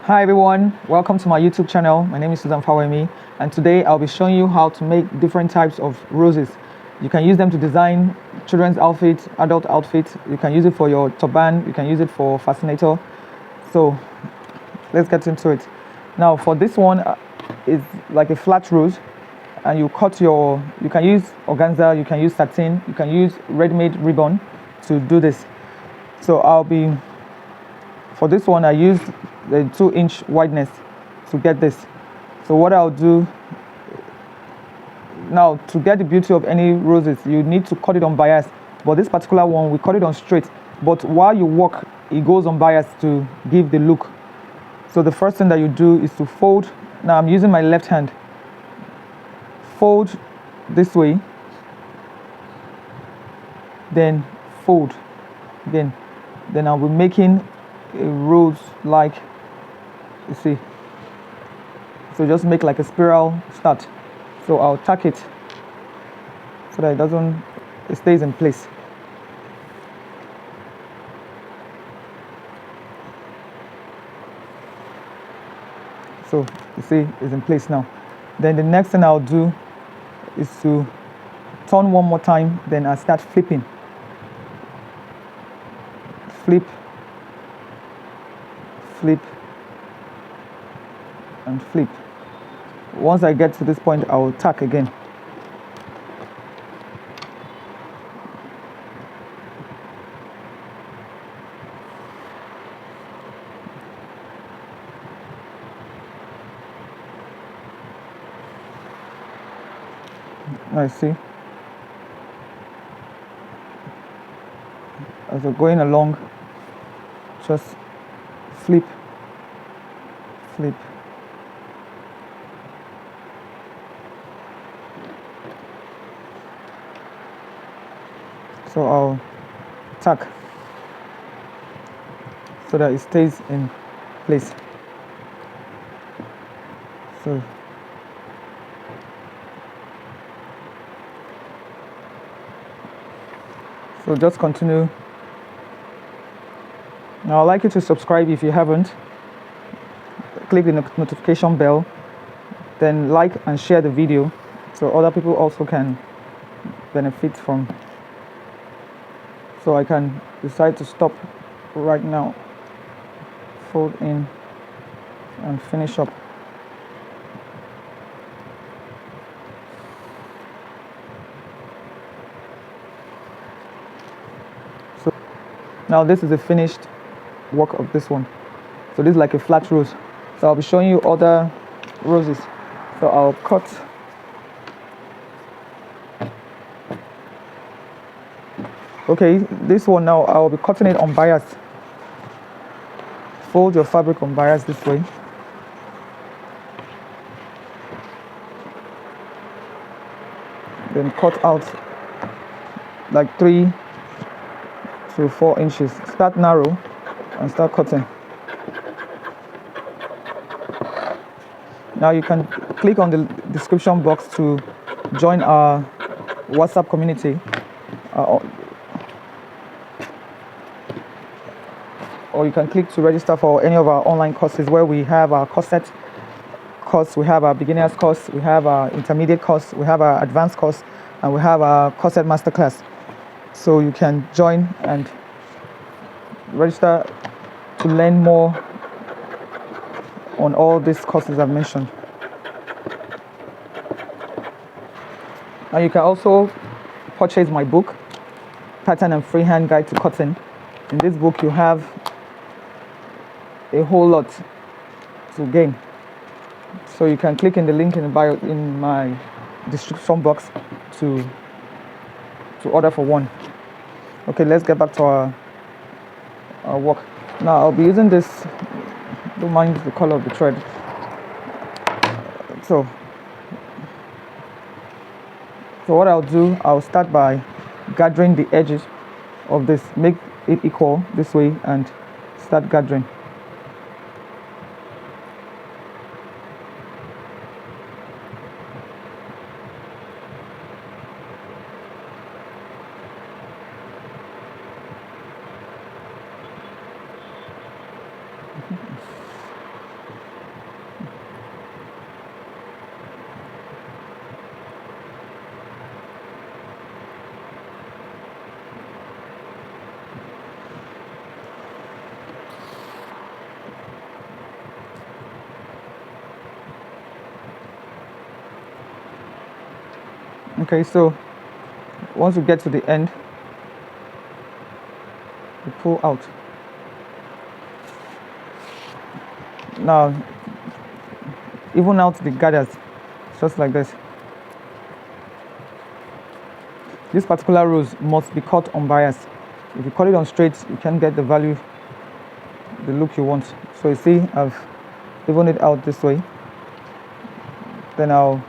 Hi everyone, welcome to my YouTube channel. My name is Susan Fawemi, and today I'll be showing you how to make different types of roses. You can use them to design children's outfits, adult outfits. You can use it for your turban, you can use it for fascinator. So let's get into it. Now for this one, it's like a flat rose, and you can use organza, you can use satin, you can use ready-made ribbon to do this. So for this one, I used the 2-inch wideness to get this. So what I'll do now, to get the beauty of any roses, you need to cut it on bias. But this particular one, we cut it on straight. But while you work, it goes on bias to give the look. So the first thing that you do is to fold. Now I'm using my left hand. Fold this way. Then fold again. Then I'll be making a rose like, you see. So just make like a spiral start. So I'll tack it so that it stays in place. So you see it's in place now. Then the next thing I'll do is to turn one more time, then I start flipping. Flip, flip, and flip. Once I get to this point, I will tack again. I see. As we're going along, just flip, flip. So I'll tack so that it stays in place. So just continue. Now I'd like you to subscribe if you haven't. Click the notification bell, then like and share the video so other people also can benefit from. So I can decide to stop right now, fold in and finish up. So now this is the finished work of this one. So this is like a flat rose. So I'll be showing you other roses. So I'll cut. Okay, this one now I'll be cutting it on bias. Fold your fabric on bias this way. Then cut out like 3 to 4 inches. Start narrow and start cutting. Now you can click on the description box to join our WhatsApp community. Or you can click to register for any of our online courses where we have our corset course, we have our beginners course, we have our intermediate course, we have our advanced course, and we have our corset masterclass. So you can join and register to learn more on all these courses I've mentioned. And you can also purchase my book, Pattern and Freehand Guide to Cotton. In this book you have a whole lot to gain. So you can click in the link in the bio in my description box to order for one. Okay, let's get back to our work. Now I'll be using this, don't mind the color of the thread. So what I'll do, I'll start by gathering the edges of this, make it equal this way and start gathering. Okay, so once you get to the end, you pull out. Now even out the gathers, just like this. This particular rows must be cut unbiased. If you cut it on straight, you can't get the value, the look you want. So you see, I've evened it out this way. Then I'm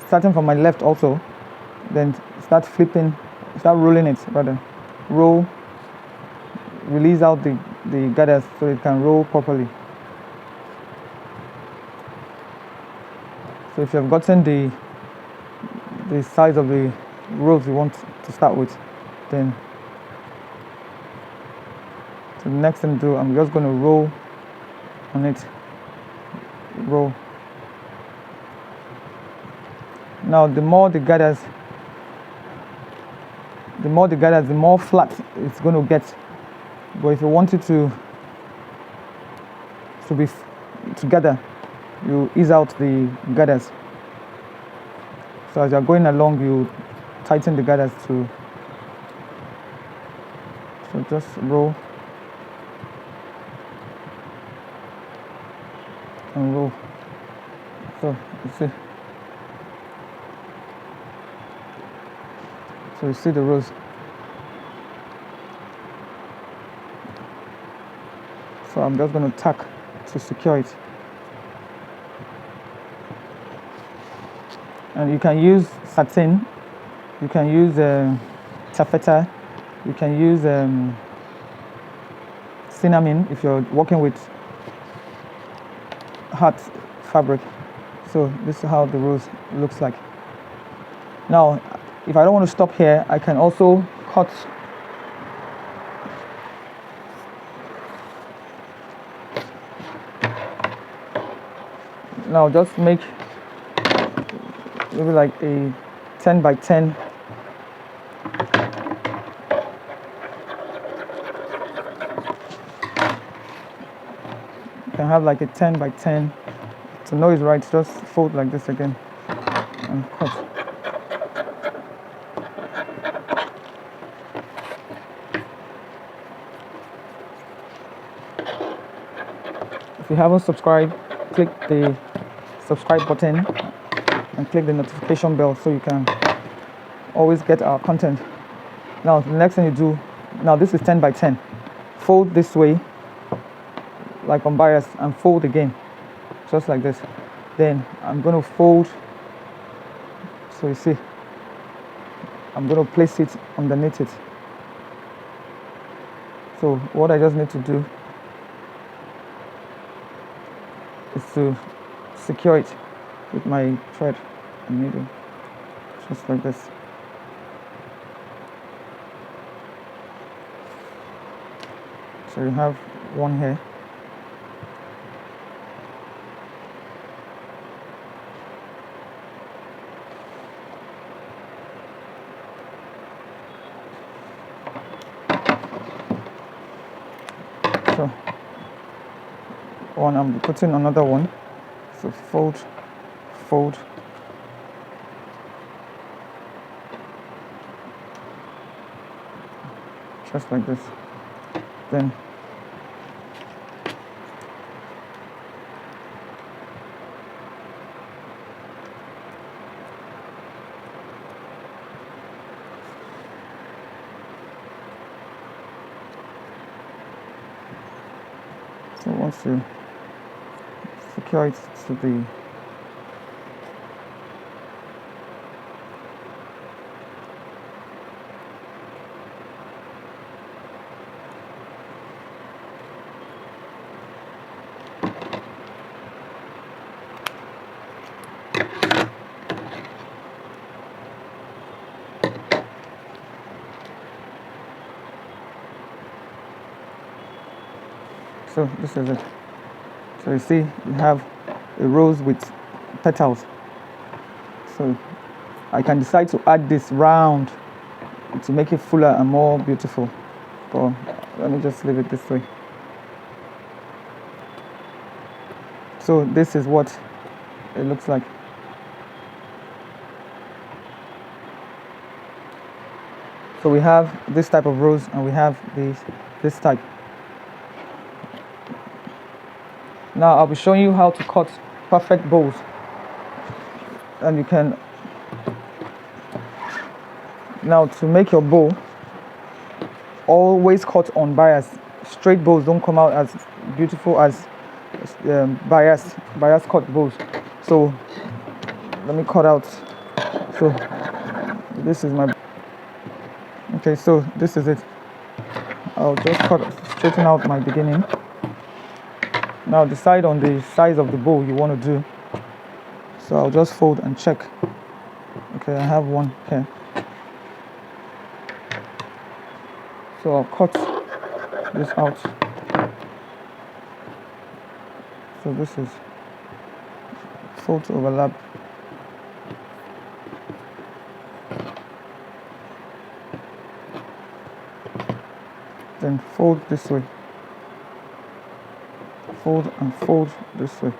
starting from my left also. Then start rolling it rather. Roll, release out the gathers so it can roll properly. So if you have gotten the size of the rows you want to start with, then the next thing to do, I'm just going to roll on it. Roll. Now the more the gathers, the more flat it's going to get. But if you want it to be together, you ease out the gathers. So as you're going along, you tighten the gathers too. So just roll and roll. So you see. So you see the rows. So I'm just going to tack to secure it. And you can use satin, you can use taffeta, you can use cinnamon if you're working with hard fabric. So this is how the rose looks like. Now, if I don't want to stop here, I can also cut now. Just make maybe like a 10 by 10 you can have like a 10 by 10. To know it's right, just fold like this again and cut. If you haven't subscribed, click the subscribe button and click the notification bell so you can always get our content. Now the next thing you do, now this is 10 by 10. Fold this way like unbiased and fold again just like this. Then I'm going to fold, so you see I'm going to place it underneath it. So what I just need to do is to secure it with my thread and needle, just like this. So you have one here. So one, I'm putting another one. So fold, fold, just like this. Then so once you secure it to the so this is it. So you see you have a rose with petals. So I can decide to add this round to make it fuller and more beautiful, but let me just leave it this way. So this is what it looks like. So we have this type of rose and we have this type. Now I'll be showing you how to cut perfect bows, and you can, now to make your bow, always cut on bias. Straight bows don't come out as beautiful as bias cut bows. So let me cut out. So this is my, okay, so this is it. I'll just straighten out my beginning. Now decide on the size of the bow you want to do. So I'll just fold and check. Okay, I have one here. So I'll cut this out. So this is fold to overlap. Then fold this way. Fold and fold this way.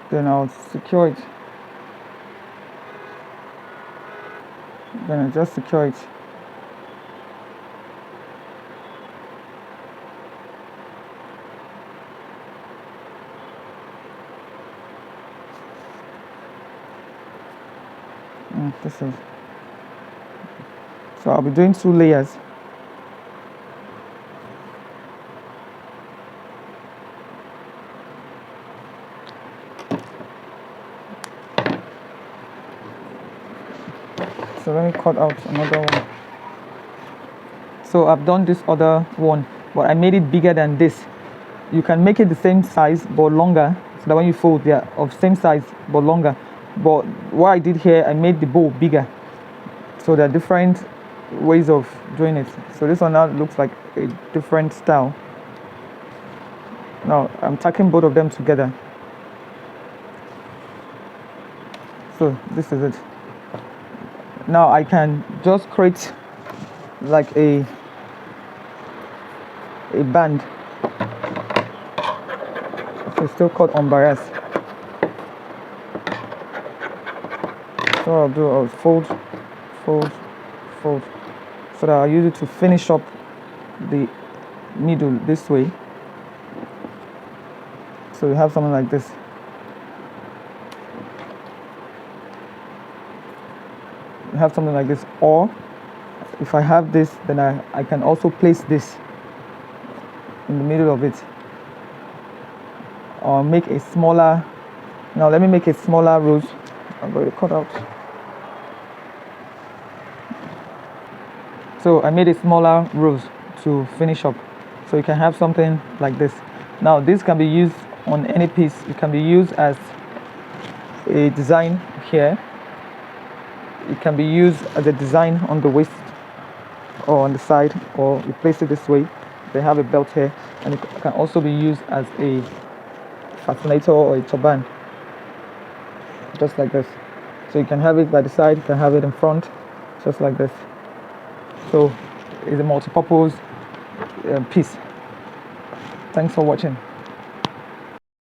Then I'll secure it. Then I just secure it. This is, so I'll be doing 2 layers. So let me cut out another one. So I've done this other one, but I made it bigger than this. You can make it the same size but longer, so that when you fold they are of same size but longer. But what I did here, I made the bow bigger. So there are different ways of doing it. So this one now looks like a different style. Now I'm tacking both of them together. So this is it. Now I can just create like a band. So it's still cut on bias. So I'll do, I'll fold, fold, fold, so that I'll use it to finish up the needle this way. So you have something like this. You have something like this, or if I have this, then I can also place this in the middle of it, or make a smaller. Now let me make a smaller rose. I'm going to cut out. So I made a smaller rose to finish up, so you can have something like this. Now this can be used on any piece. It can be used as a design here. It can be used as a design on the waist or on the side, or you place it this way. They have a belt here, and it can also be used as a fascinator or a turban, just like this. So you can have it by the side, you can have it in front, just like this. So it's a multi-purpose piece. Thanks for watching.